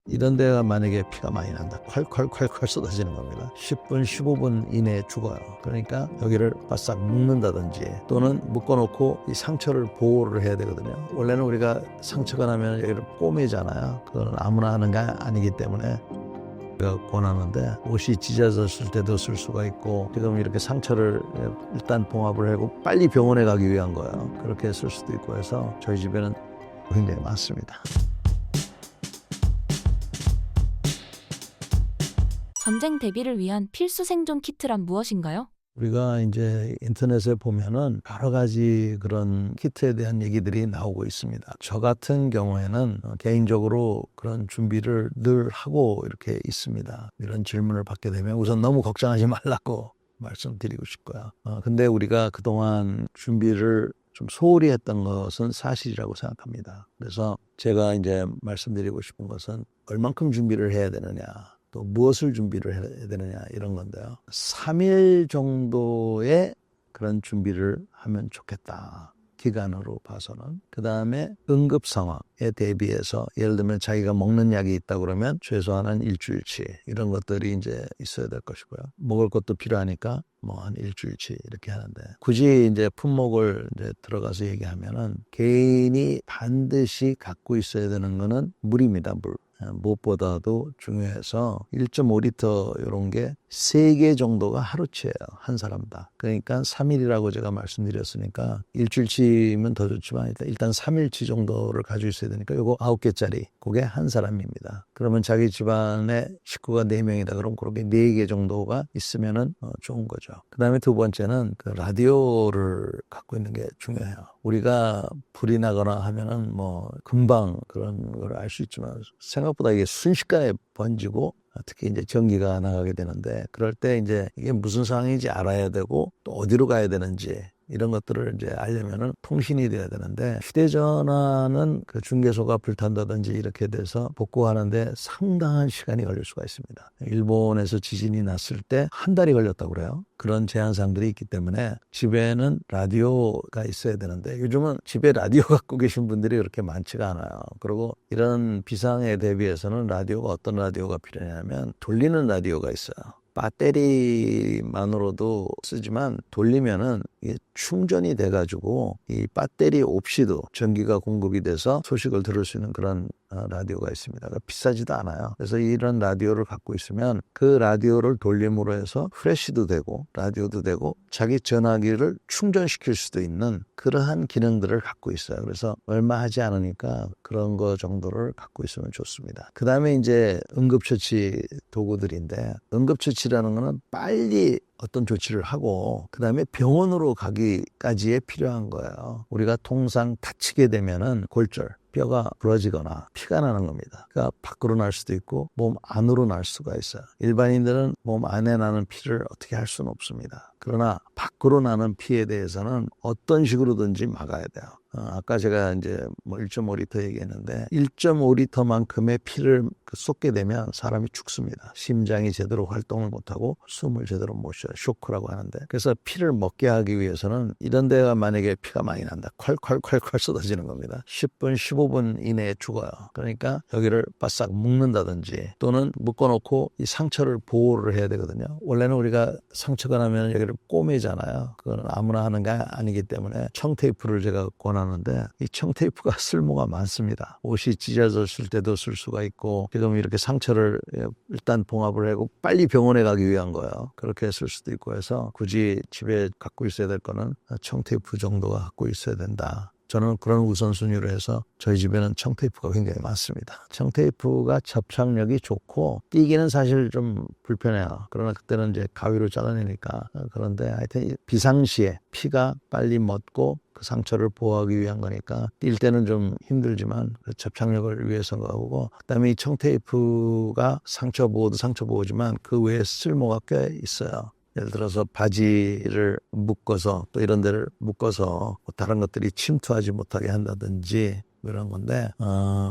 이런 데가 만약에 피가 많이 난다. 콸콸콸콸 쏟아지는 겁니다. 10분, 15분 이내에 죽어요. 그러니까 여기를 바싹 묶는다든지 또는 묶어놓고 이 상처를 보호를 해야 되거든요. 원래는 우리가 상처가 나면 여기를 꼬매잖아요. 그건 아무나 하는 게 아니기 때문에 제가 권하는데 옷이 찢어졌을 때도 쓸 수가 있고 지금 이렇게 상처를 일단 봉합을 하고 빨리 병원에 가기 위한 거예요. 그렇게 쓸 수도 있고 해서 저희 집에는 굉장히 많습니다. 전쟁 대비를 위한 필수 생존 키트란 무엇인가요? 우리가 이제 인터넷에 보면은 여러 가지 그런 키트에 대한 얘기들이 나오고 있습니다. 저 같은 경우에는 개인적으로 그런 준비를 늘 하고 이렇게 있습니다. 이런 질문을 받게 되면 우선 너무 걱정하지 말라고 말씀드리고 싶고요. 근데 우리가 그동안 준비를 좀 소홀히 했던 것은 사실이라고 생각합니다. 그래서 제가 이제 말씀드리고 싶은 것은 얼만큼 준비를 해야 되느냐, 또 무엇을 준비를 해야 되느냐 이런 건데요. 3일 정도의 그런 준비를 하면 좋겠다. 기간으로 봐서는. 그 다음에 응급 상황에 대비해서 예를 들면 자기가 먹는 약이 있다 그러면 최소한 한 일주일치 이런 것들이 이제 있어야 될 것이고요. 먹을 것도 필요하니까 뭐 한 일주일치 이렇게 하는데 굳이 이제 품목을 이제 들어가서 얘기하면은 개인이 반드시 갖고 있어야 되는 거는 물입니다. 물. 무엇보다도 중요해서 1.5리터 이런 게 3개 정도가 하루치예요. 한 사람당. 그러니까 3일이라고 제가 말씀드렸으니까 일주일치면 더 좋지만 일단 3일치 정도를 가지고 있어야 되니까 요거 9개짜리 그게 한 사람입니다. 그러면 자기 집안에 식구가 4명이다. 그럼 그렇게 4개 정도가 있으면은 좋은 거죠. 그 다음에 두 번째는 그 라디오를 갖고 있는 게 중요해요. 우리가 불이 나거나 하면은 뭐 금방 그런 걸 알 수 있지만 생각보다 이게 순식간에 번지고 특히 이제 전기가 나가게 되는데 그럴 때 이제 이게 무슨 상황인지 알아야 되고 또 어디로 가야 되는지 이런 것들을 이제 알려면은 통신이 돼야 되는데 휴대전화는 그 중계소가 불탄다든지 이렇게 돼서 복구하는데 상당한 시간이 걸릴 수가 있습니다. 일본에서 지진이 났을 때 한 달이 걸렸다고 그래요. 그런 제한사항들이 있기 때문에 집에는 라디오가 있어야 되는데 요즘은 집에 라디오 갖고 계신 분들이 그렇게 많지가 않아요. 그리고 이런 비상에 대비해서는 라디오가 어떤 라디오가 필요하냐면 돌리는 라디오가 있어요. 배터리만으로도 쓰지만 돌리면은 이게 충전이 돼가지고 이 배터리 없이도 전기가 공급이 돼서 소식을 들을 수 있는 그런 라디오가 있습니다. 그러니까 비싸지도 않아요. 그래서 이런 라디오를 갖고 있으면 그 라디오를 돌림으로 해서 프레시도 되고 라디오도 되고 자기 전화기를 충전시킬 수도 있는 그러한 기능들을 갖고 있어요. 그래서 얼마 하지 않으니까 그런 거 정도를 갖고 있으면 좋습니다. 그 다음에 이제 응급처치 도구들인데 응급처치라는 거는 빨리 어떤 조치를 하고 그 다음에 병원으로 가기까지에 필요한 거예요. 우리가 통상 다치게 되면은 골절, 뼈가 부러지거나 피가 나는 겁니다. 그러니까 밖으로 날 수도 있고 몸 안으로 날 수가 있어요. 일반인들은 몸 안에 나는 피를 어떻게 할 수는 없습니다. 그러나 밖으로 나는 피에 대해서는 어떤 식으로든지 막아야 돼요. 아까 제가 이제 뭐 1.5리터 얘기했는데 1.5리터만큼의 피를 쏟게 되면 사람이 죽습니다. 심장이 제대로 활동을 못하고 숨을 제대로 못 쉬어요. 쇼크라고 하는데 그래서 피를 먹게 하기 위해서는 이런 데가 만약에 피가 많이 난다. 콸콸콸콸 쏟아지는 겁니다. 10분, 15분 이내에 죽어요. 그러니까 여기를 바싹 묶는다든지 또는 묶어놓고 이 상처를 보호를 해야 되거든요. 원래는 우리가 상처가 나면 여기를 꼬매잖아요. 그건 아무나 하는 게 아니기 때문에 청테이프를 제가 권하는데 이 청테이프가 쓸모가 많습니다. 옷이 찢어졌을 때도 쓸 수가 있고 지금 이렇게 상처를 일단 봉합을 하고 빨리 병원에 가기 위한 거예요. 그렇게 쓸 수도 있고 해서 굳이 집에 갖고 있어야 될 거는 청테이프 정도가 갖고 있어야 된다. 저는 그런 우선순위로 해서 저희 집에는 청테이프가 굉장히 많습니다. 청테이프가 접착력이 좋고 띄기는 사실 좀 불편해요. 그러나 그때는 이제 가위로 잘라내니까. 그런데 하여튼 비상시에 피가 빨리 멎고 그 상처를 보호하기 위한 거니까 뛸 때는 좀 힘들지만 그 접착력을 위해서인 거고 그다음에 이 청테이프가 상처 보호도 상처 보호지만 그 외에 쓸모가 꽤 있어요. 예를 들어서 바지를 묶어서 또 이런 데를 묶어서 다른 것들이 침투하지 못하게 한다든지 이런 건데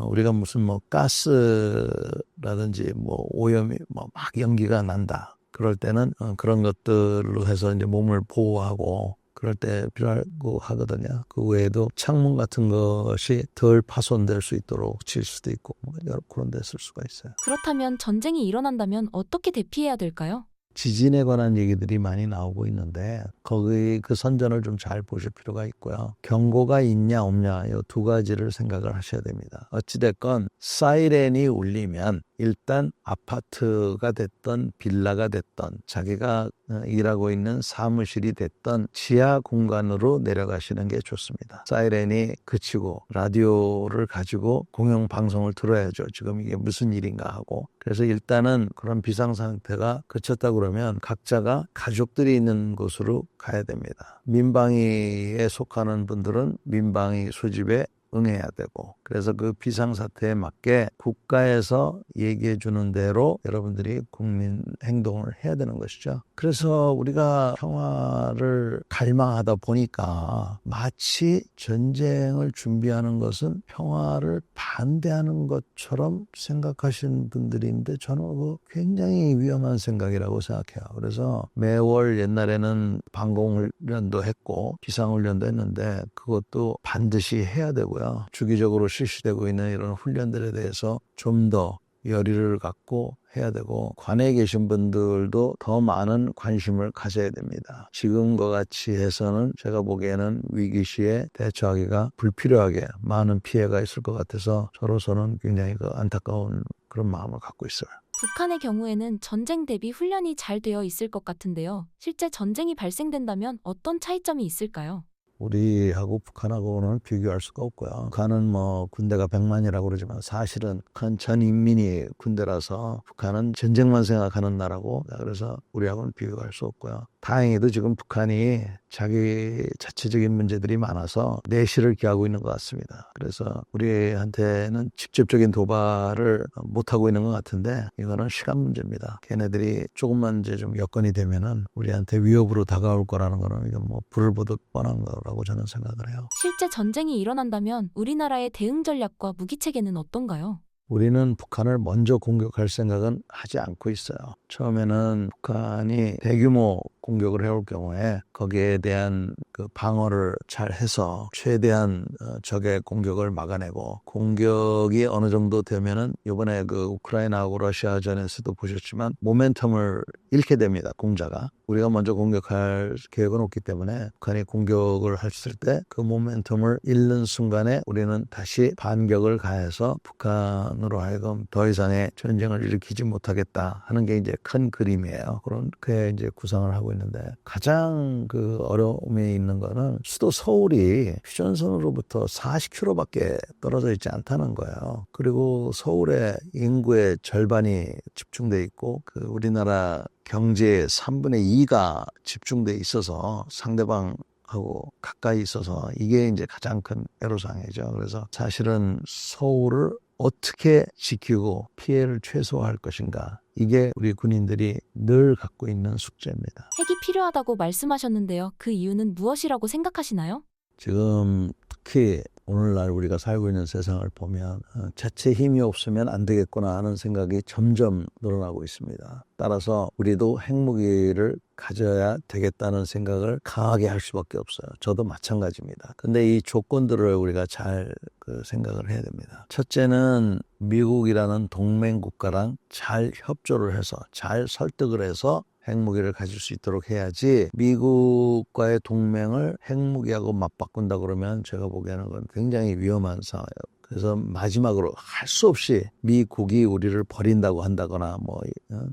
우리가 무슨 뭐 가스라든지 뭐 오염이 뭐 막 연기가 난다. 그럴 때는 그런 것들로 해서 이제 몸을 보호하고 그럴 때 필요하고 하거든요. 그 외에도 창문 같은 것이 덜 파손될 수 있도록 칠 수도 있고 뭐 여러 그런 데 쓸 수가 있어요. 그렇다면 전쟁이 일어난다면 어떻게 대피해야 될까요? 지진에 관한 얘기들이 많이 나오고 있는데 거기 그 선전을 좀 잘 보실 필요가 있고요. 경고가 있냐 없냐 이 두 가지를 생각을 하셔야 됩니다. 어찌됐건 사이렌이 울리면 일단 아파트가 됐던 빌라가 됐던 자기가 일하고 있는 사무실이 됐던 지하 공간으로 내려가시는 게 좋습니다. 사이렌이 그치고 라디오를 가지고 공영방송을 들어야죠. 지금 이게 무슨 일인가 하고. 그래서 일단은 그런 비상상태가 그쳤다 그러면 각자가 가족들이 있는 곳으로 가야 됩니다. 민방위에 속하는 분들은 민방위 소집에 응해야 되고 그래서 그 비상사태에 맞게 국가에서 얘기해 주는 대로 여러분들이 국민 행동을 해야 되는 것이죠. 그래서 우리가 평화를 갈망하다 보니까 마치 전쟁을 준비하는 것은 평화를 반대하는 것처럼 생각하시는 분들이 있는데 저는 그거 굉장히 위험한 생각이라고 생각해요. 그래서 매월 옛날에는 방공훈련도 했고 비상훈련도 했는데 그것도 반드시 해야 되고요. 주기적으로 실시되고 있는 이런 훈련들에 대해서 좀 더 열의를 갖고 해야 되고 관에 계신 분들도 더 많은 관심을 가져야 됩니다. 지금과 같이 해서는 제가 보기에는 위기 시에 대처하기가 불필요하게 많은 피해가 있을 것 같아서 저로서는 굉장히 안타까운 그런 마음을 갖고 있어요. 북한의 경우에는 전쟁 대비 훈련이 잘 되어 있을 것 같은데요. 실제 전쟁이 발생된다면 어떤 차이점이 있을까요? 우리하고 북한하고는 비교할 수가 없고요. 북한은 뭐 군대가 100만이라고 그러지만 사실은 북한 전 인민이 군대라서 북한은 전쟁만 생각하는 나라고 그래서 우리하고는 비교할 수 없고요. 다행히도 지금 북한이 자기 자체적인 문제들이 많아서 내실을 기하고 있는 것 같습니다. 그래서 우리한테는 직접적인 도발을 못하고 있는 것 같은데 이거는 시간 문제입니다. 걔네들이 조금만 이제 좀 여건이 되면은 우리한테 위협으로 다가올 거라는 거는 이건 뭐 불을 보듯 뻔한 거라고 저는 생각을 해요. 실제 전쟁이 일어난다면 우리나라의 대응 전략과 무기 체계는 어떤가요? 우리는 북한을 먼저 공격할 생각은 하지 않고 있어요. 처음에는 북한이 대규모 공격을 해올 경우에 거기에 대한 그 방어를 잘 해서 최대한 적의 공격을 막아내고 공격이 어느 정도 되면은 이번에 그 우크라이나하고 러시아전에서도 보셨지만 모멘텀을 잃게 됩니다. 공자가. 우리가 먼저 공격할 계획은 없기 때문에 북한이 공격을 했을 때 그 모멘텀을 잃는 순간에 우리는 다시 반격을 가해서 북한으로 하여금 더 이상의 전쟁을 일으키지 못하겠다 하는 게 이제 큰 그림이에요. 그렇게 이제 구상을 하고 있는데 가장 그 어려움이 있는 거는 수도 서울이 휴전선으로부터 40km밖에 떨어져 있지 않다는 거예요. 그리고 서울의 인구의 절반이 집중돼 있고 그 우리나라 경제의 3분의 2가 집중돼 있어서 상대방하고 가까이 있어서 이게 이제 가장 큰 애로사항이죠. 그래서 사실은 서울을 어떻게 지키고 피해를 최소화할 것인가 이게 우리 군인들이 늘 갖고 있는 숙제입니다. 핵이 필요하다고 말씀하셨는데요. 그 이유는 무엇이라고 생각하시나요? 지금 특히 오늘날 우리가 살고 있는 세상을 보면 자체 힘이 없으면 안 되겠구나 하는 생각이 점점 늘어나고 있습니다. 따라서 우리도 핵무기를 가져야 되겠다는 생각을 강하게 할 수밖에 없어요. 저도 마찬가지입니다. 근데 이 조건들을 우리가 잘 생각을 해야 됩니다. 첫째는 미국이라는 동맹 국가랑 잘 협조를 해서 잘 설득을 해서 핵무기를 가질 수 있도록 해야지 미국과의 동맹을 핵무기하고 맞바꾼다 그러면 제가 보기에는 그건 굉장히 위험한 상황이에요. 그래서 마지막으로 할 수 없이 미국이 우리를 버린다고 한다거나 뭐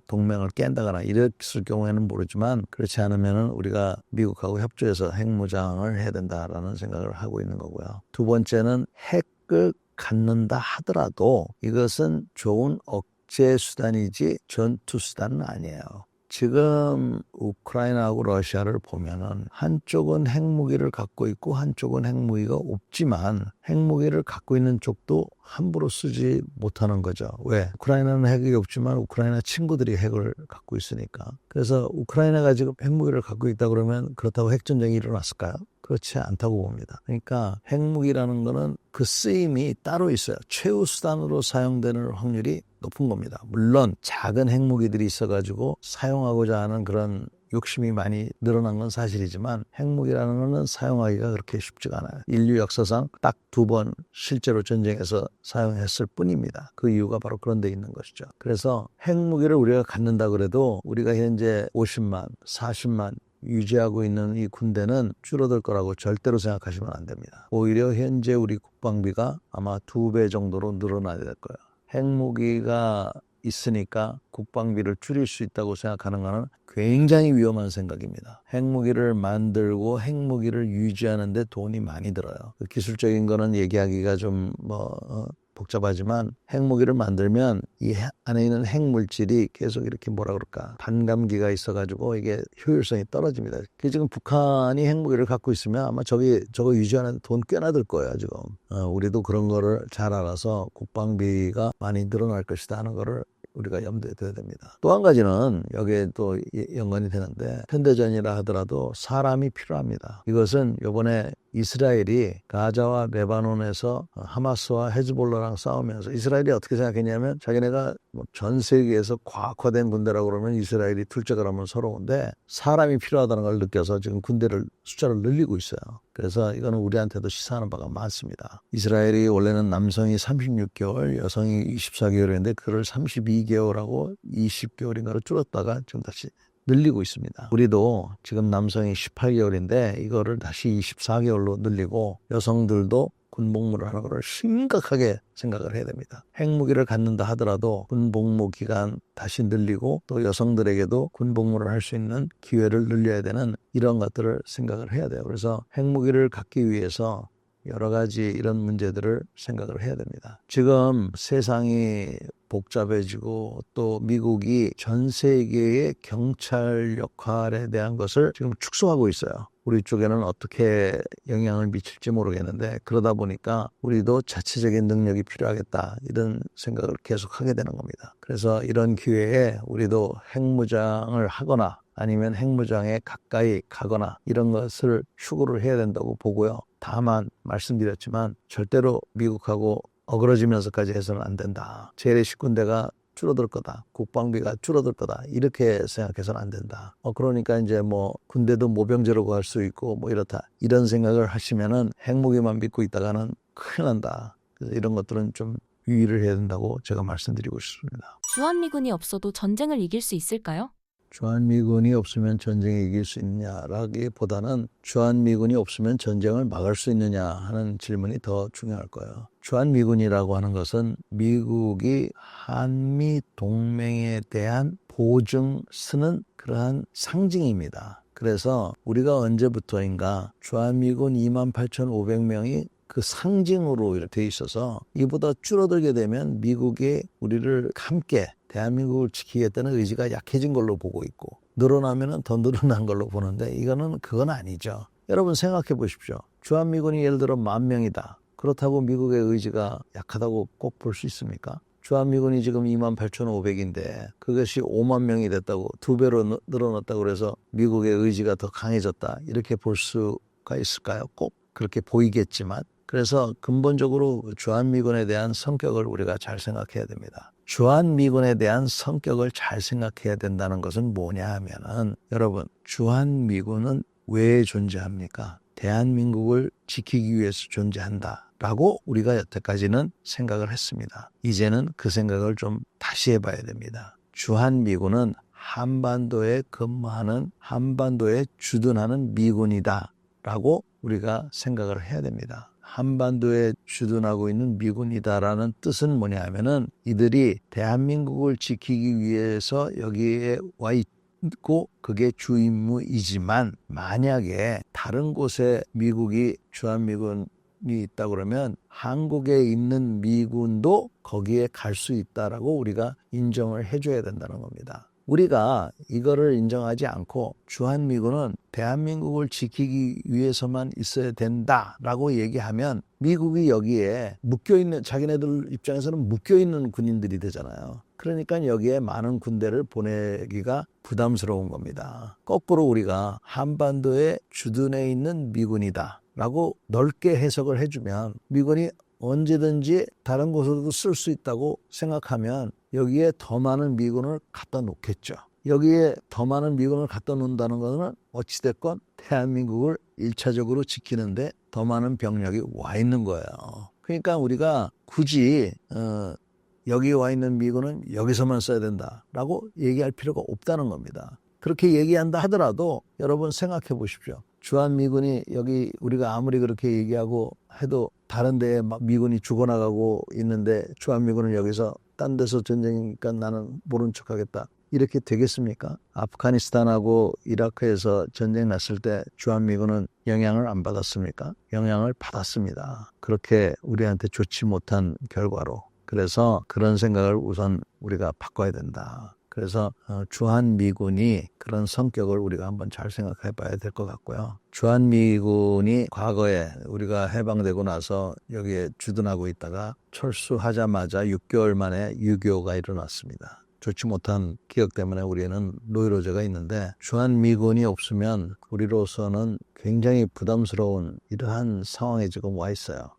동맹을 깬다거나 이랬을 경우에는 모르지만 그렇지 않으면은 우리가 미국하고 협조해서 핵무장을 해야 된다라는 생각을 하고 있는 거고요. 두 번째는 핵을 갖는다 하더라도 이것은 좋은 억제 수단이지 전투 수단은 아니에요. 지금 우크라이나하고 러시아를 보면은 한쪽은 핵무기를 갖고 있고 한쪽은 핵무기가 없지만 핵무기를 갖고 있는 쪽도 함부로 쓰지 못하는 거죠. 왜? 우크라이나는 핵이 없지만 우크라이나 친구들이 핵을 갖고 있으니까. 그래서 우크라이나가 지금 핵무기를 갖고 있다 그러면 그렇다고 핵전쟁이 일어났을까요? 그렇지 않다고 봅니다. 그러니까 핵무기라는 거는 그 쓰임이 따로 있어요. 최후 수단으로 사용되는 확률이 높은 겁니다. 물론 작은 핵무기들이 있어가지고 사용하고자 하는 그런 욕심이 많이 늘어난 건 사실이지만 핵무기라는 것은 사용하기가 그렇게 쉽지가 않아요. 인류 역사상 딱 2번 실제로 전쟁에서 사용했을 뿐입니다. 그 이유가 바로 그런 데 있는 것이죠. 그래서 핵무기를 우리가 갖는다 그래도 우리가 현재 50만, 40만 유지하고 있는 이 군대는 줄어들 거라고 절대로 생각하시면 안 됩니다. 오히려 현재 우리 국방비가 아마 2배 정도로 늘어나야 될 거예요. 핵무기가 있으니까 국방비를 줄일 수 있다고 생각하는 것은 굉장히 위험한 생각입니다. 핵무기를 만들고 핵무기를 유지하는 데 돈이 많이 들어요. 그 기술적인 거는 얘기하기가 좀 복잡하지만 핵무기를 만들면 이 안에 있는 핵물질이 계속 이렇게 뭐라 그럴까 반감기가 있어가지고 이게 효율성이 떨어집니다. 지금 북한이 핵무기를 갖고 있으면 아마 저거 유지하는 데 돈 꽤나 들 거예요 지금. 우리도 그런 거를 잘 알아서 국방비가 많이 늘어날 것이다 하는 거를 우리가 염두에 둬야 됩니다. 또 한 가지는 여기에 또 연관이 되는데 현대전이라 하더라도 사람이 필요합니다. 이것은 이번에 이스라엘이 가자와 레바논에서 하마스와 헤즈볼라랑 싸우면서 이스라엘이 어떻게 생각했냐면 자기네가 전 세계에서 과학화된 군대라고 그러면 이스라엘이 둘째 그러면 서러운데 사람이 필요하다는 걸 느껴서 지금 군대를 숫자를 늘리고 있어요. 그래서 이거는 우리한테도 시사하는 바가 많습니다. 이스라엘이 원래는 남성이 36개월, 여성이 24개월인데 그걸 32개월하고 20개월인가로 줄였다가 지금 다시 늘리고 있습니다. 우리도 지금 남성이 18개월인데 이거를 다시 24개월로 늘리고 여성들도 군복무를 하는 것을 심각하게 생각을 해야 됩니다. 핵무기를 갖는다 하더라도 군복무 기간 다시 늘리고 또 여성들에게도 군복무를 할 수 있는 기회를 늘려야 되는 이런 것들을 생각을 해야 돼요. 그래서 핵무기를 갖기 위해서 여러 가지 이런 문제들을 생각을 해야 됩니다. 지금 세상이 복잡해지고 또 미국이 전 세계의 경찰 역할에 대한 것을 지금 축소하고 있어요. 우리 쪽에는 어떻게 영향을 미칠지 모르겠는데 그러다 보니까 우리도 자체적인 능력이 필요하겠다 이런 생각을 계속 하게 되는 겁니다. 그래서 이런 기회에 우리도 핵무장을 하거나 아니면 핵무장에 가까이 가거나 이런 것을 추구를 해야 된다고 보고요. 다만 말씀드렸지만 절대로 미국하고 어그러지면서까지 해서는 안 된다. 재래식 군대가 줄어들 거다. 국방비가 줄어들 거다. 이렇게 생각해서는 안 된다. 그러니까 이제 군대도 모병제로 갈 수 있고 이렇다. 이런 생각을 하시면은 핵무기만 믿고 있다가는 큰일 난다. 그래서 이런 것들은 좀 유의를 해야 된다고 제가 말씀드리고 싶습니다. 주한미군이 없어도 전쟁을 이길 수 있을까요? 주한미군이 없으면 전쟁에 이길 수 있느냐라기보다는 주한미군이 없으면 전쟁을 막을 수 있느냐 하는 질문이 더 중요할 거예요. 주한미군이라고 하는 것은 미국이 한미 동맹에 대한 보증 쓰는 그러한 상징입니다. 그래서 우리가 언제부터인가 주한미군 28,500명이 그 상징으로 이렇게 돼 있어서 이보다 줄어들게 되면 미국이 우리를 함께 대한민국을 지키겠다는 의지가 약해진 걸로 보고 있고 늘어나면 더 늘어난 걸로 보는데 그건 아니죠. 여러분 생각해 보십시오. 주한미군이 예를 들어 10,000명이다. 그렇다고 미국의 의지가 약하다고 꼭 볼 수 있습니까? 주한미군이 지금 28,500인데 그것이 5만 명이 됐다고 2배로 늘어났다고 그래서 미국의 의지가 더 강해졌다. 이렇게 볼 수가 있을까요? 꼭 그렇게 보이겠지만 그래서 근본적으로 주한미군에 대한 성격을 우리가 잘 생각해야 됩니다. 주한미군에 대한 성격을 잘 생각해야 된다는 것은 뭐냐 하면은 여러분 주한미군은 왜 존재합니까? 대한민국을 지키기 위해서 존재한다라고 우리가 여태까지는 생각을 했습니다. 이제는 그 생각을 좀 다시 해봐야 됩니다. 주한미군은 한반도에 근무하는 한반도에 주둔하는 미군이다라고 우리가 생각을 해야 됩니다. 한반도에 주둔하고 있는 미군이다라는 뜻은 뭐냐 하면은 이들이 대한민국을 지키기 위해서 여기에 와 있고 그게 주 임무이지만 만약에 다른 곳에 미국이 주한미군이 있다 그러면 한국에 있는 미군도 거기에 갈 수 있다라고 우리가 인정을 해줘야 된다는 겁니다. 우리가 이거를 인정하지 않고 주한미군은 대한민국을 지키기 위해서만 있어야 된다라고 얘기하면 미국이 여기에 묶여있는 자기네들 입장에서는 묶여있는 군인들이 되잖아요. 그러니까 여기에 많은 군대를 보내기가 부담스러운 겁니다. 거꾸로 우리가 한반도에 주둔해 있는 미군이다 라고 넓게 해석을 해주면 미군이 언제든지 다른 곳으로도 쓸 수 있다고 생각하면 여기에 더 많은 미군을 갖다 놓겠죠. 여기에 더 많은 미군을 갖다 놓는다는 것은 어찌됐건 대한민국을 1차적으로 지키는데 더 많은 병력이 와 있는 거예요. 그러니까 우리가 굳이 여기 와 있는 미군은 여기서만 써야 된다라고 얘기할 필요가 없다는 겁니다. 그렇게 얘기한다 하더라도 여러분 생각해 보십시오. 주한미군이 여기 우리가 아무리 그렇게 얘기하고 해도 다른 데에 막 미군이 죽어나가고 있는데 주한미군은 여기서 딴 데서 전쟁이니까 나는 모른 척하겠다. 이렇게 되겠습니까? 아프가니스탄하고 이라크에서 전쟁 났을 때 주한미군은 영향을 안 받았습니까? 영향을 받았습니다. 그렇게 우리한테 좋지 못한 결과로. 그래서 그런 생각을 우선 우리가 바꿔야 된다. 그래서 주한미군이 그런 성격을 우리가 한번 잘 생각해 봐야 될 것 같고요. 주한미군이 과거에 우리가 해방되고 나서 여기에 주둔하고 있다가 철수하자마자 6개월 만에 6.25가 일어났습니다. 좋지 못한 기억 때문에 우리는 노이로제가 있는데 주한미군이 없으면 우리로서는 굉장히 부담스러운 이러한 상황에 지금 와 있어요.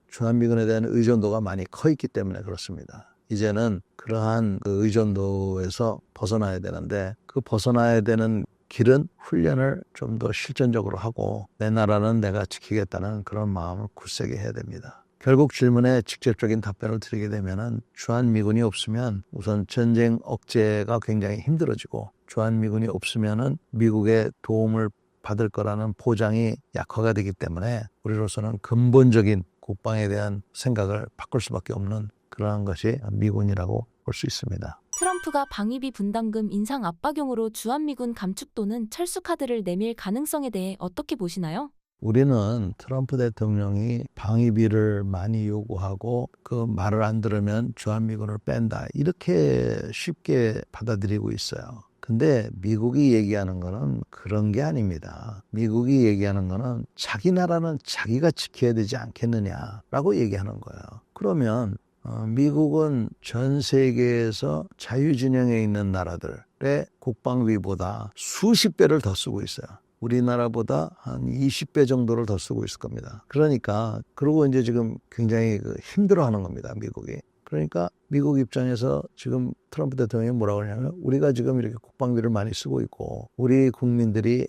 주한미군에 대한 의존도가 많이 커 있기 때문에 그렇습니다. 이제는 그러한 그 의존도에서 벗어나야 되는데 그 벗어나야 되는 길은 훈련을 좀 더 실전적으로 하고 내 나라는 내가 지키겠다는 그런 마음을 굳세게 해야 됩니다. 결국 질문에 직접적인 답변을 드리게 되면은 주한미군이 없으면 우선 전쟁 억제가 굉장히 힘들어지고 주한미군이 없으면은 미국의 도움을 받을 거라는 보장이 약화가 되기 때문에 우리로서는 근본적인 국방에 대한 생각을 바꿀 수밖에 없는 그러한 것이 미군이라고 볼 수 있습니다. 트럼프가 방위비 분담금 인상 압박용으로 주한미군 감축 또는 철수 카드를 내밀 가능성에 대해 어떻게 보시나요? 우리는 트럼프 대통령이 방위비를 많이 요구하고 그 말을 안 들으면 주한미군을 뺀다. 이렇게 쉽게 받아들이고 있어요. 근데 미국이 얘기하는 거는 그런 게 아닙니다. 미국이 얘기하는 거는 자기 나라는 자기가 지켜야 되지 않겠느냐라고 얘기하는 거예요. 그러면 미국은 전 세계에서 자유진영에 있는 나라들의 국방비보다 수십 배를 더 쓰고 있어요. 우리나라보다 한 20배 정도를 더 쓰고 있을 겁니다. 그러니까 그러고 이제 지금 굉장히 힘들어하는 겁니다. 미국이. 그러니까 미국 입장에서 지금 트럼프 대통령이 뭐라고 하냐면 우리가 지금 이렇게 국방비를 많이 쓰고 있고 우리 국민들이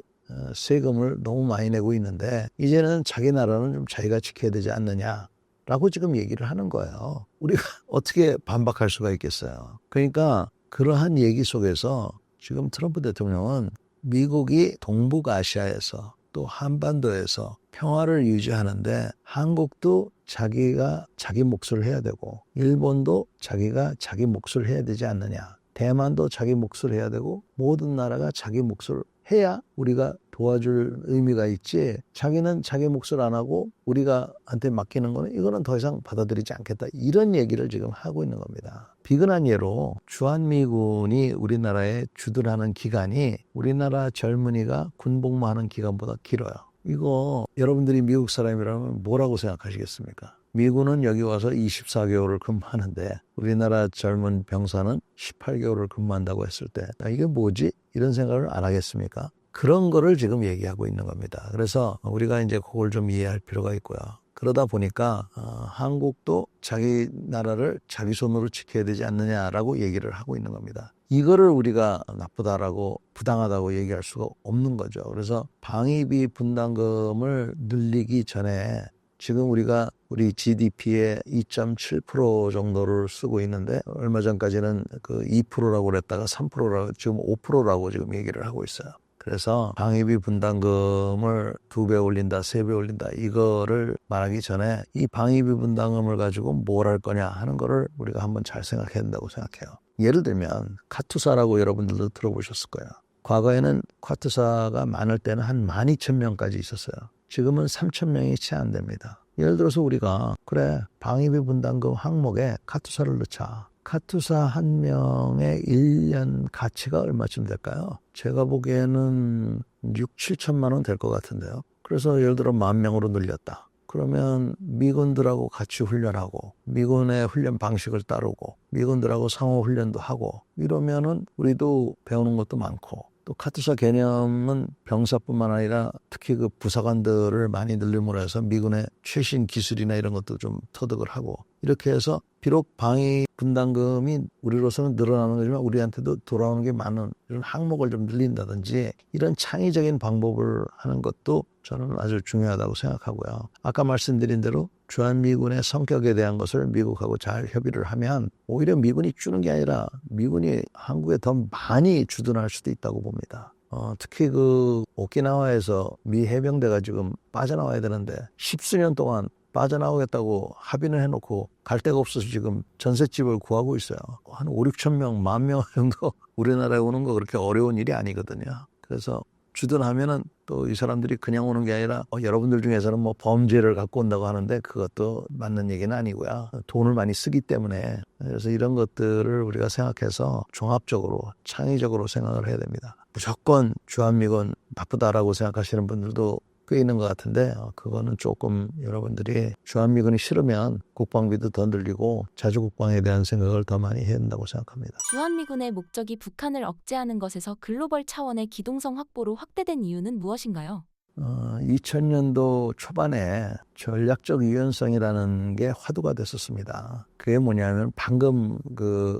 세금을 너무 많이 내고 있는데 이제는 자기 나라는 좀 자기가 지켜야 되지 않느냐라고 지금 얘기를 하는 거예요. 우리가 어떻게 반박할 수가 있겠어요. 그러니까 그러한 얘기 속에서 지금 트럼프 대통령은 미국이 동북아시아에서 또 한반도에서 평화를 유지하는데 한국도 자기가 자기 몫을 해야 되고 일본도 자기가 자기 몫을 해야 되지 않느냐. 대만도 자기 몫을 해야 되고 모든 나라가 자기 몫을 해야 우리가 도와줄 의미가 있지 자기는 자기 몫을 안 하고 우리가 한테 맡기는 거는 이거는 더 이상 받아들이지 않겠다. 이런 얘기를 지금 하고 있는 겁니다. 비근한 예로 주한미군이 우리나라에 주둔하는 기간이 우리나라 젊은이가 군복무하는 기간보다 길어요. 이거 여러분들이 미국 사람이라면 뭐라고 생각하시겠습니까? 미군은 여기 와서 24개월을 근무하는데 우리나라 젊은 병사는 18개월을 근무한다고 했을 때 이게 뭐지? 이런 생각을 안 하겠습니까? 그런 거를 지금 얘기하고 있는 겁니다. 그래서 우리가 이제 그걸 좀 이해할 필요가 있고요. 그러다 보니까 한국도 자기 나라를 자기 손으로 지켜야 되지 않느냐라고 얘기를 하고 있는 겁니다. 이거를 우리가 나쁘다라고 부당하다고 얘기할 수가 없는 거죠. 그래서 방위비 분담금을 늘리기 전에 지금 우리가 우리 GDP의 2.7% 정도를 쓰고 있는데 얼마 전까지는 그 2%라고 그랬다가 3%라고 지금 5%라고 지금 얘기를 하고 있어요. 그래서 방위비 분담금을 2배 올린다, 3배 올린다 이거를 말하기 전에 이 방위비 분담금을 가지고 뭘 할 거냐 하는 거를 우리가 한번 잘 생각해야 된다고 생각해요. 예를 들면 카투사라고 여러분들도 들어보셨을 거예요. 과거에는 카투사가 많을 때는 한 12,000명까지 있었어요. 지금은 3,000명이 채 안 됩니다. 예를 들어서 우리가 그래 방위비 분담금 항목에 카투사를 넣자. 카투사 한 명의 1년 가치가 얼마쯤 될까요? 제가 보기에는 6, 7천만 원 될 것 같은데요. 그래서 예를 들어 10,000명으로 늘렸다. 그러면 미군들하고 같이 훈련하고 미군의 훈련 방식을 따르고 미군들하고 상호 훈련도 하고 이러면은 우리도 배우는 것도 많고 또 카투사 개념은 병사뿐만 아니라 특히 그 부사관들을 많이 늘림으로 해서 미군의 최신 기술이나 이런 것도 좀 터득을 하고 이렇게 해서 비록 방위 분담금이 우리로서는 늘어나는 거지만 우리한테도 돌아오는 게 많은 이런 항목을 좀 늘린다든지 이런 창의적인 방법을 하는 것도 저는 아주 중요하다고 생각하고요. 아까 말씀드린 대로 주한미군의 성격에 대한 것을 미국하고 잘 협의를 하면 오히려 미군이 주는 게 아니라 미군이 한국에 더 많이 주둔할 수도 있다고 봅니다. 특히 그 오키나와에서 미 해병대가 지금 빠져나와야 되는데 10수년 동안 빠져나오겠다고 합의는 해놓고 갈 데가 없어서 지금 전셋집을 구하고 있어요. 한 5, 6천 명, 10,000명 정도 우리나라에 오는 거 그렇게 어려운 일이 아니거든요. 그래서 주둔하면은 또 이 사람들이 그냥 오는 게 아니라 여러분들 중에서는 뭐 범죄를 갖고 온다고 하는데 그것도 맞는 얘기는 아니고요. 돈을 많이 쓰기 때문에 그래서 이런 것들을 우리가 생각해서 종합적으로 창의적으로 생각을 해야 됩니다. 무조건 주한미군 나쁘다라고 생각하시는 분들도 꽤 있는 것 같은데 그거는 조금 여러분들이 주한미군이 싫으면 국방비도 더 늘리고 자주국방에 대한 생각을 더 많이 해야 된다고 생각합니다. 주한미군의 목적이 북한을 억제하는 것에서 글로벌 차원의 기동성 확보로 확대된 이유는 무엇인가요? 2000년도 초반에 전략적 유연성이라는 게 화두가 됐었습니다. 그게 뭐냐면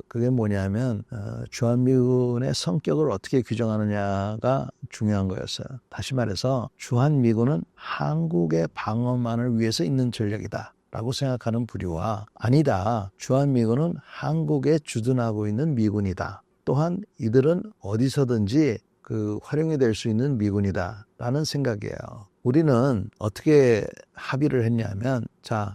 그게 뭐냐면 주한미군의 성격을 어떻게 규정하느냐가 중요한 거였어요. 다시 말해서 주한미군은 한국의 방어만을 위해서 있는 전력이다 라고 생각하는 부류와 아니다. 주한미군은 한국에 주둔하고 있는 미군이다. 또한 이들은 어디서든지 활용이 될 수 있는 미군이다 라는 생각이에요. 우리는 어떻게 합의를 했냐면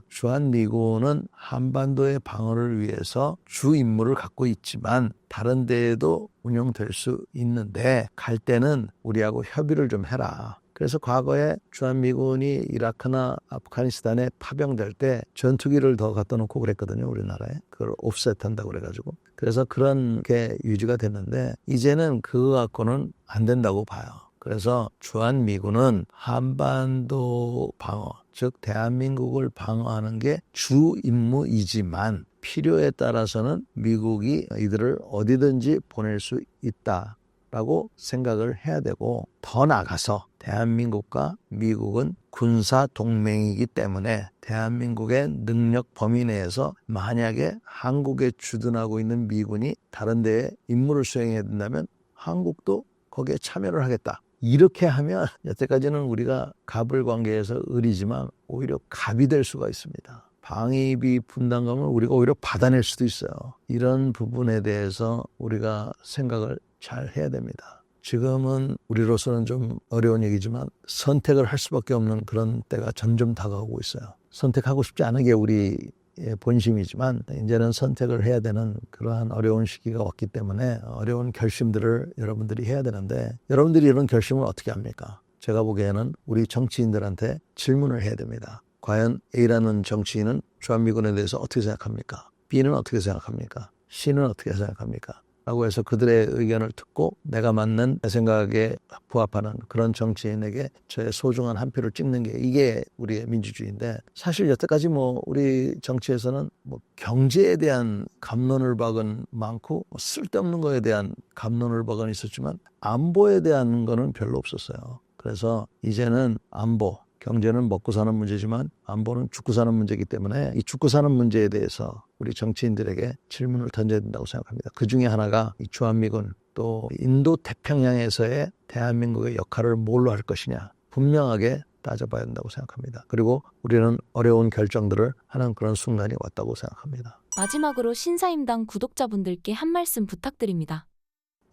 주한미군은 한반도의 방어를 위해서 주 임무를 갖고 있지만 다른 데에도 운영될 수 있는데 갈 때는 우리하고 협의를 좀 해라. 그래서 과거에 주한미군이 이라크나 아프가니스탄에 파병될 때 전투기를 더 갖다 놓고 그랬거든요. 우리나라에. 그걸 옵셋한다고 그래가지고. 그래서 그런 게 유지가 됐는데 이제는 그거 갖고는 안 된다고 봐요. 그래서 주한미군은 한반도 방어, 즉 대한민국을 방어하는 게 주 임무이지만 필요에 따라서는 미국이 이들을 어디든지 보낼 수 있다. 라고 생각을 해야 되고 더 나아가서 대한민국과 미국은 군사 동맹이기 때문에 대한민국의 능력 범위 내에서 만약에 한국에 주둔하고 있는 미군이 다른 데에 임무를 수행해야 된다면 한국도 거기에 참여를 하겠다. 이렇게 하면 여태까지는 우리가 갑을 관계에서 을이지만 오히려 갑이 될 수가 있습니다. 방위비 분담금을 우리가 오히려 받아낼 수도 있어요. 이런 부분에 대해서 우리가 생각을 잘 해야 됩니다. 지금은 우리로서는 좀 어려운 얘기지만 선택을 할 수밖에 없는 그런 때가 점점 다가오고 있어요. 선택하고 싶지 않은 게 우리의 본심이지만 이제는 선택을 해야 되는 그러한 어려운 시기가 왔기 때문에 어려운 결심들을 여러분들이 해야 되는데 여러분들이 이런 결심을 어떻게 합니까? 제가 보기에는 우리 정치인들한테 질문을 해야 됩니다. 과연 A라는 정치인은 주한미군에 대해서 어떻게 생각합니까? B는 어떻게 생각합니까? C는 어떻게 생각합니까? 라고 해서 그들의 의견을 듣고 내가 맞는 내 생각에 부합하는 그런 정치인에게 저의 소중한 한 표를 찍는 게 이게 우리의 민주주의인데 사실 여태까지 우리 정치에서는 경제에 대한 갑론을박은 많고 쓸데없는 거에 대한 갑론을박은 있었지만 안보에 대한 거는 별로 없었어요. 그래서 이제는 안보, 경제는 먹고 사는 문제지만 안보는 죽고 사는 문제이기 때문에 이 죽고 사는 문제에 대해서 우리 정치인들에게 질문을 던져야 된다고 생각합니다. 그 중에 하나가 이 주한미군 또 인도 태평양에서의 대한민국의 역할을 뭘로 할 것이냐 분명하게 따져봐야 된다고 생각합니다. 그리고 우리는 어려운 결정들을 하는 그런 순간이 왔다고 생각합니다. 마지막으로 신사임당 구독자분들께 한 말씀 부탁드립니다.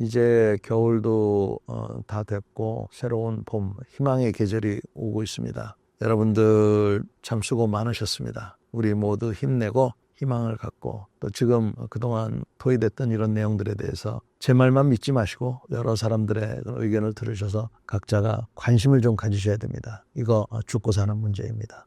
이제 겨울도 다 됐고 새로운 봄, 희망의 계절이 오고 있습니다. 여러분들 참 수고 많으셨습니다. 우리 모두 힘내고 희망을 갖고 또 지금 그동안 토의됐던 이런 내용들에 대해서 제 말만 믿지 마시고 여러 사람들의 의견을 들으셔서 각자가 관심을 좀 가지셔야 됩니다. 이거 죽고 사는 문제입니다.